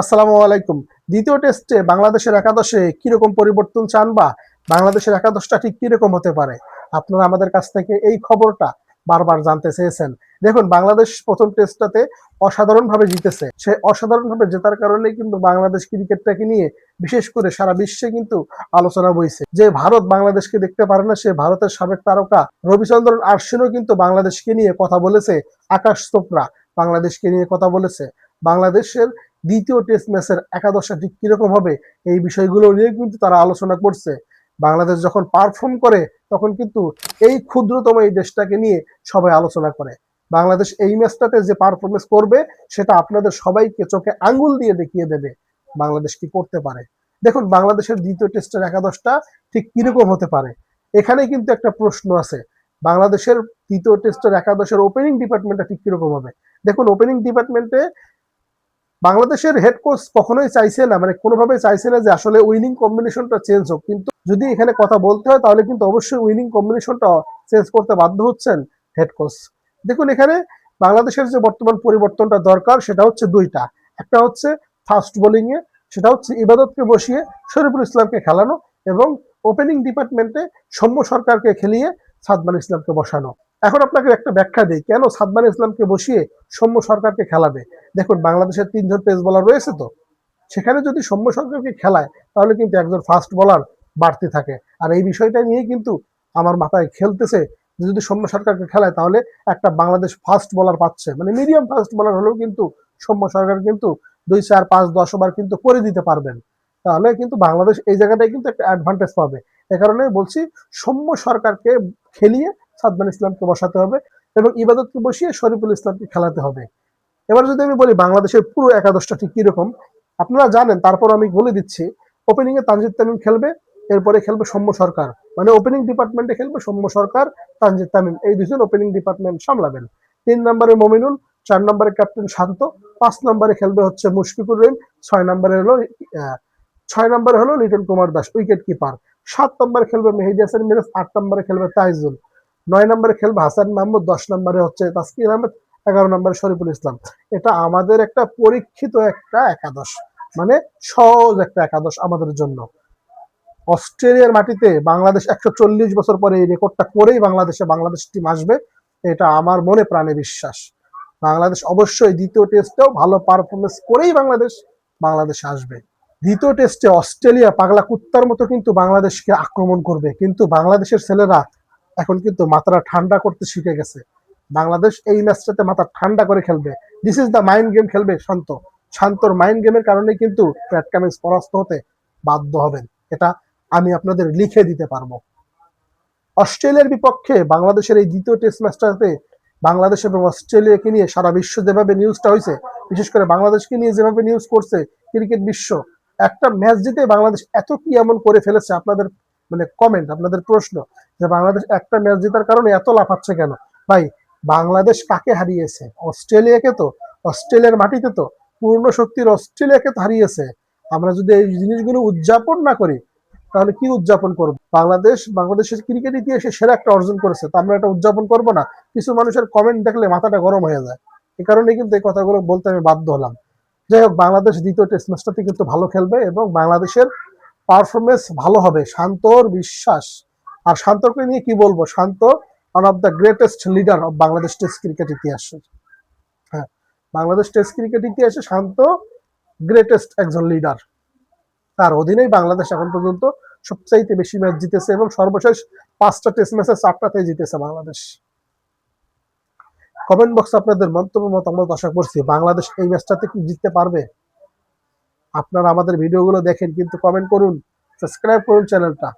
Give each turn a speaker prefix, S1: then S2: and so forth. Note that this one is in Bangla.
S1: আসসালামু আলাইকুম। দ্বিতীয় টেস্টে বাংলাদেশের একাদশে কিরকম পরিবর্তন চান বা বাংলাদেশের একাদশটা ঠিক কিরকম হতে পারে? আপনারা আমাদের কাছ থেকে এই খবরটা বারবার জানতে চেয়েছেন। দেখুন, বাংলাদেশ প্রথম টেস্টটাতে অসাধারণভাবে জিতেছে। সে অসাধারণভাবে জেতার কারণেই কিন্তু বাংলাদেশ ক্রিকেটটাকে নিয়ে বিশেষ করে সারা বিশ্বে কিন্তু আলোচনা বইছে। যে ভারত বাংলাদেশকে দেখতে পারে না, সে ভারতের সাবেক তারকা রবিচন্দ্রন আশ্বিনও কিন্তু বাংলাদেশকে নিয়ে কথা বলেছে। আকাশ চোপড়া বাংলাদেশকে নিয়ে কথা বলেছে। বাংলাদেশের দ্বিতীয় টেস্ট ম্যাচের একাদশটা ঠিক কিরকম হবে এই বিষয়গুলো নিয়ে কিন্তু তারা আলোচনা করছে। বাংলাদেশ যখন পারফর্ম করে তখন কিন্তু এই ক্ষুদ্রতম এই দেশটাকে নিয়ে সবাই আলোচনা করে। বাংলাদেশ এই ম্যাচটাতে যে পারফরমেন্স করবে সেটা আপনাদের সবাইকে চোখে আঙ্গুল দিয়ে দেখিয়ে দেবে বাংলাদেশ কি করতে পারে। দেখুন, বাংলাদেশের দ্বিতীয় টেস্টের একাদশটা ঠিক কিরকম হতে পারে, এখানে কিন্তু একটা প্রশ্ন আছে। বাংলাদেশের দ্বিতীয় টেস্টের একাদশের ওপেনিং ডিপার্টমেন্টটা ঠিক কিরকম হবে। দেখুন, ওপেনিং ডিপার্টমেন্টে বাংলাদেশের হেড কোচ কখনোই চাইছে না, মানে কোনোভাবে চাইছে না যে আসলে উইনিং কম্বিনেশনটা চেঞ্জ হোক। কিন্তু যদি এখানে কথা বলতে হয় তাহলে কিন্তু অবশ্যই উইনিং কম্বিনেশনটা চেঞ্জ করতে বাধ্য হচ্ছেন হেড কোচ। দেখুন, এখানে বাংলাদেশের যে বর্তমান পরিবর্তনটা দরকার সেটা হচ্ছে দুইটা। একটা হচ্ছে ফাস্ট বোলিং এ, সেটা হচ্ছে ইবাদতকে বসিয়ে শরীফুল ইসলামকে খেলানো, এবং ওপেনিং ডিপার্টমেন্টে সৌম্য সরকারকে খেলিয়ে সাদমান ইসলামকে বসানো। এখন আপনাকে একটা ব্যাখ্যা দিই কেন সাদমান ইসলামকে বসিয়ে সৌম্য সরকারকে খেলাবে। দেখুন, বাংলাদেশের ৩ জন পেস বোলার রয়েছে, তো সেখানে যদি সৌম্য সরকারকে খেলায় তাহলে কিন্তু একজন ফাস্ট বোলার বাড়তি থাকে। আর এই বিষয়টা নিয়ে কিন্তু আমার মাথায় খেলতেছে যে যদি সৌম্য সরকারকে খেলায় তাহলে একটা বাংলাদেশ ফাস্ট বোলার পাচ্ছে, মানে মিডিয়াম ফাস্ট বোলার হলেও কিন্তু সৌম্য সরকার কিন্তু ২, ৪, ৫, ১০ ওভার কিন্তু করে দিতে পারবেন। তাহলে কিন্তু বাংলাদেশ এই জায়গাটায় কিন্তু একটা অ্যাডভান্টেজ পাবে। এ কারণে বলছি সৌম্য সরকারকে খেলিয়ে সাদমান ইসলামকে বসাতে হবে এবং ইবাদতকে বসিয়ে শরীফুল ইসলামকে খেলাতে হবে। এবার যদি আমি বলি বাংলাদেশের পুরো একাদশটা ঠিক কিরকম, আপনারা জানেন, তারপর আমি বলে দিচ্ছি। ওপেনিং এ তানজিদ তামিম খেলবে, এরপরে খেলবে সৌম্য সরকার, মানে ওপেনিং ডিপার্টমেন্টে খেলবে সৌম্য সরকার, তানজিদ তামিম, এই দুজন ওপেনিং ডিপার্টমেন্ট সামলাবেন। ৩ নম্বরে মমিনুল, ৪ নম্বরে ক্যাপ্টেন শান্ত, ৫ নম্বরে খেলবে হচ্ছে মুশফিকুর রহিম, ৬ নম্বরে হলো লিটন কুমার দাস উইকেট কিপার, ৭ নম্বরে খেলবে মেহেদী হাসান মিরাজ, ৮ নম্বরে খেলবে তাইজুল, ৯ নম্বরে খেলবে হাসান মাহমুদ, ১০ নম্বরে হচ্ছে তাসকিন আহমেদ, ১১ নম্বরে শরীফুল ইসলাম। এটা আমাদের একটা পরীক্ষিত একটা একাদশ, মানে সহজ একটা একাদশ আমাদের জন্য। অস্ট্রেলিয়ার মাটিতে বাংলাদেশ ১৪০ বছর পরে এই রেকর্ডটা করেই বাংলাদেশ টিম আসবে, এটা আমার মনে প্রাণে বিশ্বাস। বাংলাদেশ অবশ্যই দ্বিতীয় টেস্টেও ভালো পারফরমেন্স করেই বাংলাদেশে আসবে। দ্বিতীয় টেস্টে অস্ট্রেলিয়া পাগলা কুত্তার মতো কিন্তু বাংলাদেশকে আক্রমণ করবে, কিন্তু বাংলাদেশের ছেলেরা এখন কিন্তু মাথাটা ঠান্ডা করতে শিখে গেছে। বাংলাদেশ এই ম্যাচটাতে মাথা ঠান্ডা করে খেলবে। This is the mind game খেলবে শান্তর মাইন্ড গেমের কারণে কিন্তু প্যাট কামিন্স পরাস্ত হতে বাধ্য হবেন। এটা আমি আপনাদের লিখে দিতে পারবো। অস্ট্রেলিয়ার বিপক্ষে বাংলাদেশের এই দ্বিতীয় টেস্ট ম্যাচটাতে বাংলাদেশ এবং অস্ট্রেলিয়াকে নিয়ে সারা বিশ্ব যেভাবে নিউজটা হয়েছে, বিশেষ করে বাংলাদেশকে নিয়ে যেভাবে নিউজ করছে ক্রিকেট বিশ্ব, একটা ম্যাচ জিতে বাংলাদেশ এত কি এমন করে ফেলেছে, আপনাদের মানে কমেন্ট, আপনাদের প্রশ্ন যে বাংলাদেশ একটা ম্যাচ জেতার কারণে এত লাফাচ্ছে কেন। ভাই, বাংলাদেশ কাকে হারিয়েছে? অস্ট্রেলিয়াকে। তো অস্ট্রেলিয়ার মাটিতে তো পূর্ণ শক্তির অস্ট্রেলিয়াকে তো হারিয়েছে। আমরা যদি এই জিনিসগুলো উদযাপন না করি তাহলে কি উদযাপন করব? বাংলাদেশের ক্রিকেট ইতিহাসে সেরা একটা অর্জন করেছে, তো আমরা এটা উদযাপন করব না? কিছু মানুষের কমেন্ট দেখলে মাথাটা গরম হয়ে যায়, এই কারণে কিন্তু এই কথাগুলো বলতে আমি বাধ্য হলাম। যাই হোক, বাংলাদেশ দ্বিতীয় টেস্ট ম্যাচটাতে কিন্তু ভালো খেলবে এবং বাংলাদেশের পারফরমেন্স ভালো হবে, শান্তর বিশ্বাস। আর শান্তকে নিয়ে কি বলবো, Shanto one of the greatest leader of Bangladesh test cricket ইতিহাসে। হ্যাঁ, বাংলাদেশ টেস্ট ক্রিকেট ইতিহাসে শান্ত গ্রেটেস্ট একজন লিডার। তার অধীনেই বাংলাদেশ এখন পর্যন্ত সবচাইতে বেশি ম্যাচ জিতেছে এবং সর্বশেষ 5টা টেস্ট ম্যাচে 4টাতেই জিতেছে বাংলাদেশ। কমেন্ট বক্সে আপনাদের মন্তব্য মতামত আশা করছি। বাংলাদেশ এই ম্যাচটাতে কি জিততে পারবে? আপনারা আমাদের ভিডিওগুলো দেখেন, কিন্তু কমেন্ট করুন, সাবস্ক্রাইব করুন চ্যানেলটা।